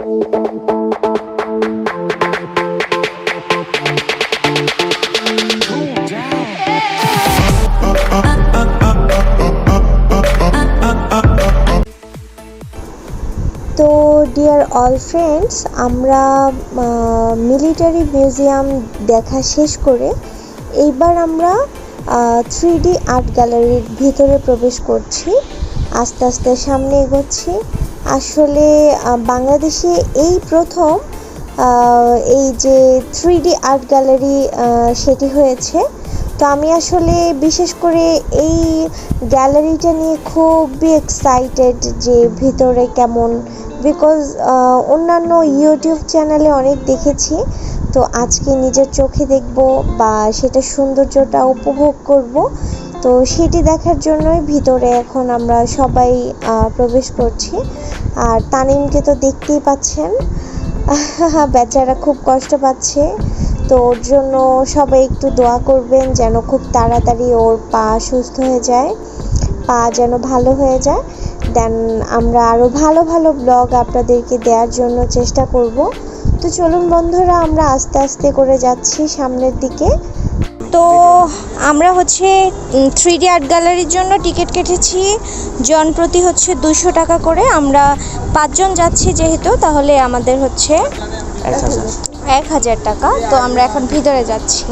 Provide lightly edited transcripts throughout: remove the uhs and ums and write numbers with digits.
তো deer all friends, আমরা military museum দেখা শেষ করে এইবার আমরা 3D আর্ট গ্যালারির ভিতরে প্রবেশ করছি। আস্তে আস্তে সামনে এগোচ্ছি। আসলে বাংলাদেশে এই প্রথম এই যে 3D আর্ট গ্যালারি সেটি হয়েছে। তো আমি আসলে বিশেষ করে এই গ্যালারিটা নিয়ে খুবই এক্সাইটেড যে ভিতরে কেমন, বিকজ অন্যান্য ইউটিউব চ্যানেলে অনেক দেখেছি, তো আজকে নিজের চোখে দেখব বা সেটা সৌন্দর্যটা উপভোগ করব। তো সেটি দেখার জন্যই ভিতরে এখন আমরা সবাই প্রবেশ করছি। আর তানিমকে তো দেখতেই পাচ্ছেন, বেচারা খুব কষ্ট পাচ্ছে। তো ওর জন্য সবাই একটু দোয়া করবেন যেন খুব তাড়াতাড়ি ওর পা সুস্থ হয়ে যায়, পা যেন ভালো হয়ে যায়। দেন আমরা আরও ভালো ভালো ব্লগ আপনাদেরকে দেওয়ার জন্য চেষ্টা করব। তো চলুন বন্ধুরা, আমরা আস্তে আস্তে করে যাচ্ছি সামনের দিকে। তো আমরা হচ্ছে 3D আর্ট গ্যালারির জন্য টিকিট কেটেছি, জন প্রতি হচ্ছে 200 টাকা করে। আমরা 5 জন যাচ্ছি যেহেতু, তাহলে আমাদের হচ্ছে 1000 টাকা। তো আমরা এখন ভিতরে যাচ্ছি।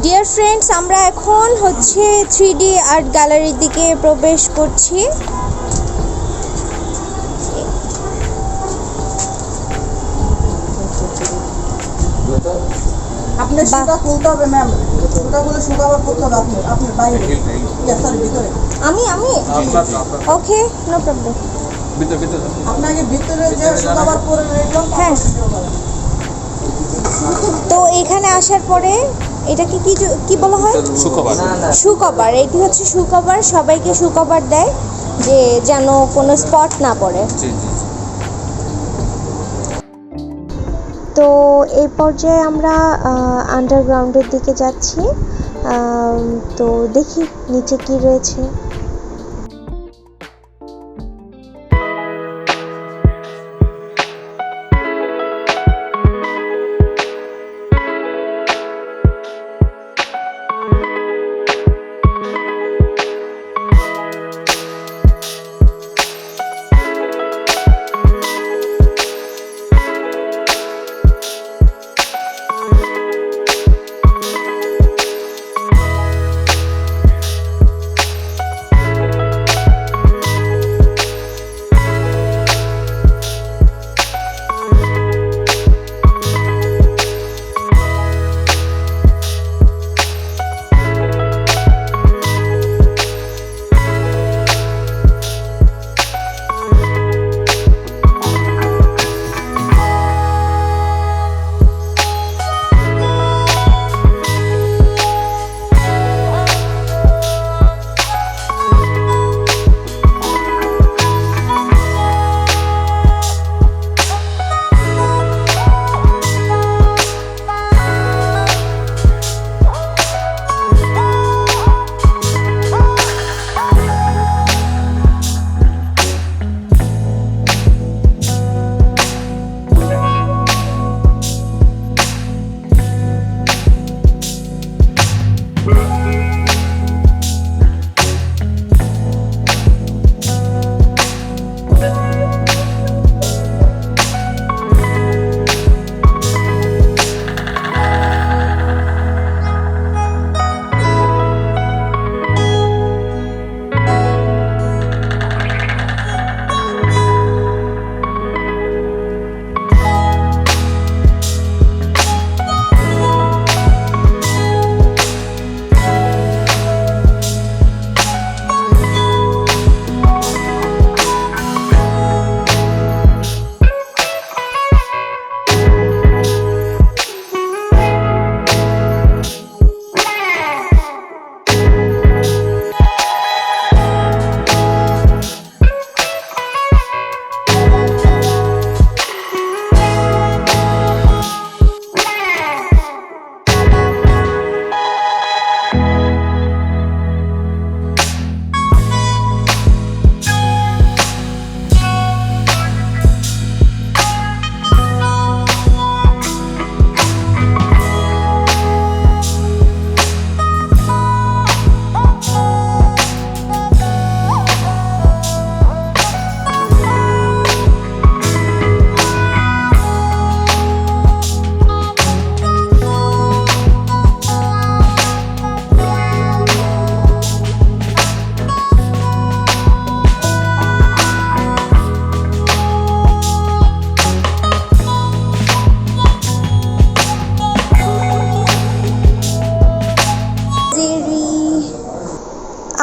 ডিয়ার ফ্রেন্ডস, আমরা এখন হচ্ছে 3D আর্ট গ্যালারির দিকে প্রবেশ করছি। আপনার সুতা খুলতে হবে ম্যাম, সুতাগুলো শুকাবার করতে হবে আপনার বাইরে, সরি ভিতরে। আমি ওকে, নো প্রবলেম। আপনাকে ভিতরে যে শুকাবার করে রেখলাম। হ্যাঁ। তো এখানে আসার পরে এটাকে কি বলা হয়? সুকভার। এটি হচ্ছে সুকভার, সবাইকে সুকভার দেয় যে যেন কোনো স্পট না পড়ে। তো এই পর্যায়ে আমরা আন্ডারগ্রাউন্ডের দিকে যাচ্ছি। তো দেখি নিচে কি রয়েছে।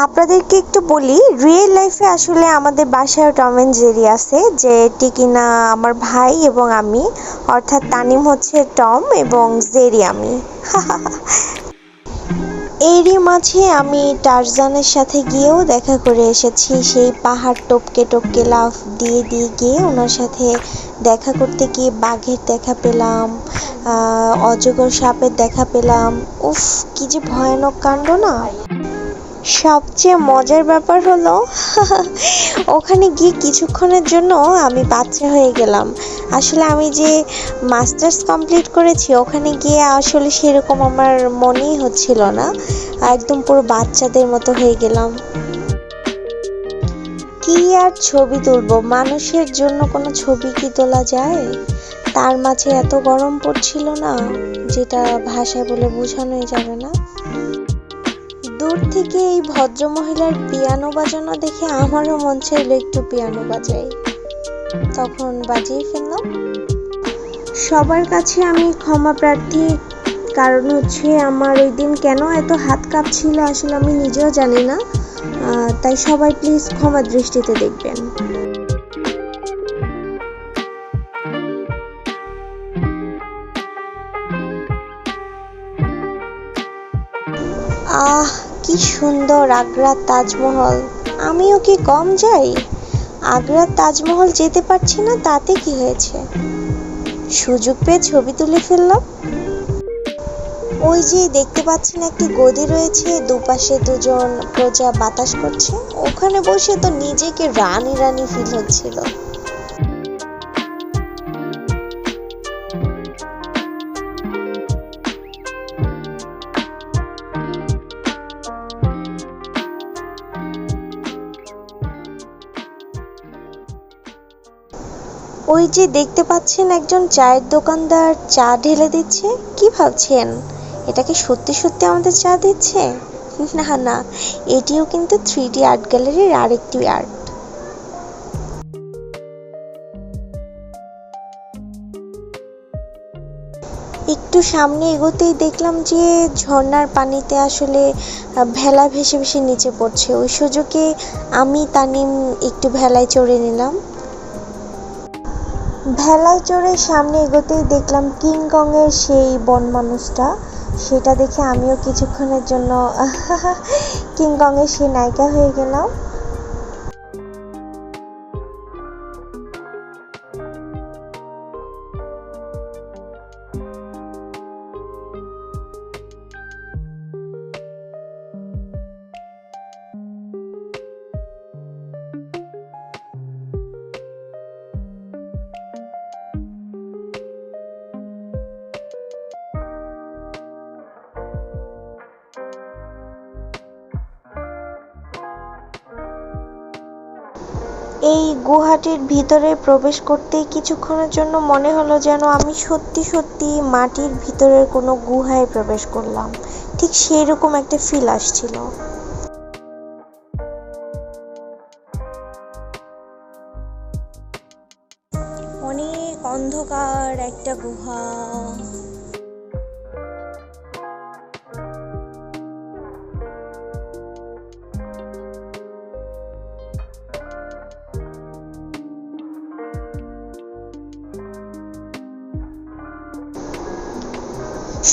আপনাদেরকে একটু বলি, রিয়েল লাইফে আসলে আমাদের বাসায় টম অ্যান্ড জেরি আছে, যেটি কিনা আমার ভাই এবং আমি, অর্থাৎ তানিম হচ্ছে টম এবং জেরি আমি। এরই মাঝে আমি টারজানের সাথে গিয়েও দেখা করে এসেছি। সেই পাহাড় টপকে টপকে লাফ দিয়ে দিয়ে গিয়ে ওনার সাথে দেখা করতে গিয়ে বাঘের দেখা পেলাম, অজগর সাপের দেখা পেলাম। উফ, কি যে ভয়ানক কাণ্ড না। সবচেয়ে মজার ব্যাপার হলো ওখানে গিয়ে কিছুক্ষণের জন্য আমি বাচ্চা হয়ে গেলাম। আসলে আমি যে মাস্টার্স কমপ্লিট করেছি, ওখানে গিয়ে আসলে সেরকম আমার মনেই হচ্ছিল না, একদম পুরো বাচ্চাদের মতো হয়ে গেলাম। কি আর ছবি তুলবো, মানুষের জন্য কোনো ছবি কি তোলা যায়? তার মাঝে এত গরম পড়ছিল না, যেটা ভাষায় বলে বোঝানোই যাবে না। দূর থেকে এই ভদ্রমহিলার পিয়ানো বাজানো দেখে আমারও মন চাইলো একটু পিয়ানো বাজাই, তখন বাজিয়ে ফেললাম। সবার কাছে আমি ক্ষমা প্রার্থী, কারণ হচ্ছে আমার ওই দিন কেন এত হাত কাঁপছিল আসলে আমি নিজেও জানি না, তাই সবাই প্লিজ ক্ষমা দৃষ্টিতে দেখবেন। আহ, কি সুন্দর আগ্রার তাজমহল। আমিও কি কম যাই? আগ্রার তাজমহল যেতে পারছি না, তাতে কি হয়েছে? সুযোগ পেয়ে ছবি তুলে ফেললাম। ওই যে দেখতে পাচ্ছেন একটি গদি রয়েছে, দুপাশে দুজন প্রজা বাতাস করছে, ওখানে বসে তো নিজেকে রানী রানী ফিল হচ্ছিল। ওই যে দেখতে পাচ্ছেন একজন চায়ের দোকানদার চা ঢেলে দিচ্ছে। কি ভাবছেন, এটা কি সত্যি সত্যি আমাদের চা দিচ্ছে? না না, এটিও কিন্তু 3D আর্ট গ্যালারির আরেকটি আর্ট। একটু সামনে এগোতেই দেখলাম যে ঝর্ণার পানিতে আসলে ভেলা ভেসে ভেসে নিচে পড়ছে। ওই সুযোগে আমি তানিম একটু ভেলায় চড়ে নিলাম। ভেলায় চড়ে সামনে এগোতেই দেখলাম কিংকং এর সেই বন মানুষটা, সেটা দেখে আমিও কিছুক্ষণের জন্য কিংকং এর সেই নায়িকা হয়ে গেলাম। এই গুহাটির ভিতরে প্রবেশ করতেই কিছুক্ষণের জন্য মনে হলো যেন আমি সত্যি সত্যি মাটির ভিতরের কোনো গুহায় প্রবেশ করলাম, ঠিক সেই রকম একটা ফিল আসছিল। অনেক অন্ধকার একটা গুহা।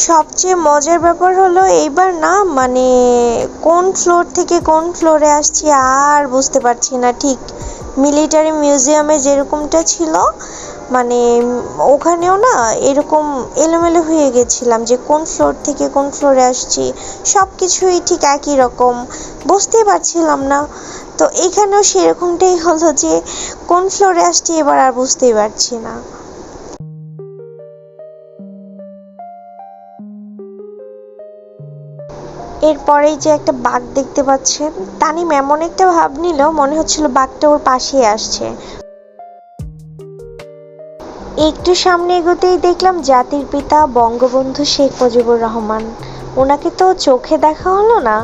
সবচেয়ে মজার ব্যাপার হলো এইবার না, মানে কোন ফ্লোর থেকে কোন ফ্লোরে আসছি আর বুঝতে পারছি না। ঠিক মিলিটারি মিউজিয়ামে যেরকমটা ছিল, মানে ওখানেও না এরকম এলোমেলো হয়ে গেছিলাম যে কোন ফ্লোর থেকে কোন ফ্লোরে আসছি, সব কিছুই ঠিক একই রকম, বুঝতেই পারছিলাম না। তো এখানেও সেরকমটাই হলো যে কোন ফ্লোরে আসছি এবার আর বুঝতেই পারছি না। এরপরেই যে একটা বাঘ দেখতে পাচ্ছেন, তানিম এমন একটা ভাব নিল মনে হচ্ছিল বাঘটা ওর পাশেই আসছে। একটু সামনে এগোতেই দেখলাম জাতির পিতা বঙ্গবন্ধু শেখ মুজিবুর রহমান। ওনাকে তো চোখে দেখা হলো না,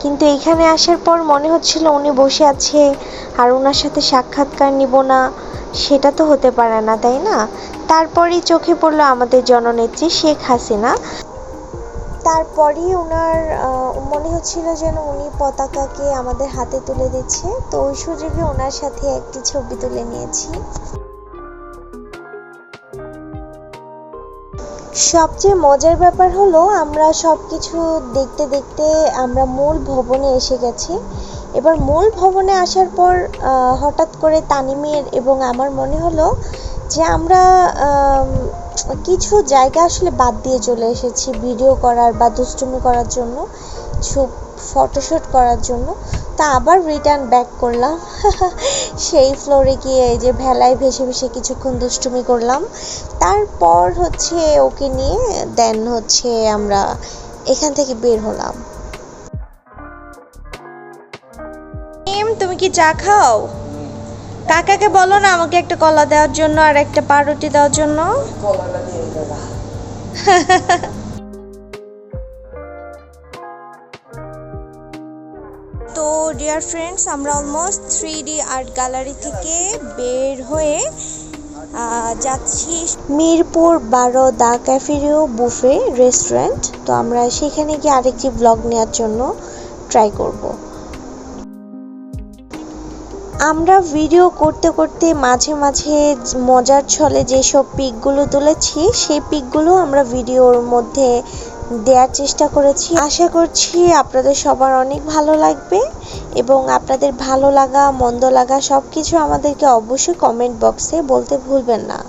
কিন্তু এখানে আসার পর মনে হচ্ছিল উনি বসে আছে আর ওনার সাথে সাক্ষাৎকার নিব না, সেটা তো হতে পারে না, তাই না? তারপরেই চোখে পড়লো আমাদের জননেত্রী শেখ হাসিনা। তারপরই ওনার মনে হচ্ছিল যেন উনি পতাকাকে আমাদের হাতে তুলে দিচ্ছে, তো ওই সুযোগে ওনার সাথে একটি ছবি তুলে নিয়েছি। সবচেয়ে মজার ব্যাপার হলো আমরা সব কিছু দেখতে দেখতে আমরা মূল ভবনে এসে গেছি। এবার মূল ভবনে আসার পর হঠাৎ করে তানিমের এবং আমার মনে হলো যে আমরা কিছু জায়গা আসলে বাদ দিয়ে চলে এসেছি ভিডিও করার বা দুষ্টুমি করার জন্য, ফটোশ্যুট করার জন্য। তা আবার রিটার্ন ব্যাক করলাম সেই ফ্লোরে গিয়ে এই যে ভেলায় ভেসে ভেসে কিছুক্ষণ দুষ্টুমি করলাম। তারপর হচ্ছে ওকে নিয়ে দেন হচ্ছে আমরা এখান থেকে বের হলাম। তুমি কি চা খাও? কাকাকে বলো না আমাকে একটা কলা দেওয়ার জন্য আর একটা পাউরুটি দেওয়ার জন্য। তো ডিয়ার ফ্রেন্ডস, আমরা অলমোস্ট 3D আর্ট গ্যালারি থেকে বের হয়ে যাচ্ছি মিরপুর 12 দা ক্যাফেরিও বুফে রেস্টুরেন্ট। তো আমরা সেখানে গিয়ে আরেকটি ব্লগ নেওয়ার জন্য ট্রাই করব। আমরা ভিডিও করতে করতে মাঝে মাঝে মজার ছলে যেসব পিকগুলো তুলেছি সেই পিকগুলো আমরা ভিডিওর মধ্যে দেওয়ার চেষ্টা করেছি। আশা করছি আপনাদের সবার অনেক ভালো লাগবে এবং আপনাদের ভালো লাগা মন্দ লাগা সব কিছু আমাদেরকে অবশ্যই কমেন্ট বক্সে বলতে ভুলবেন না।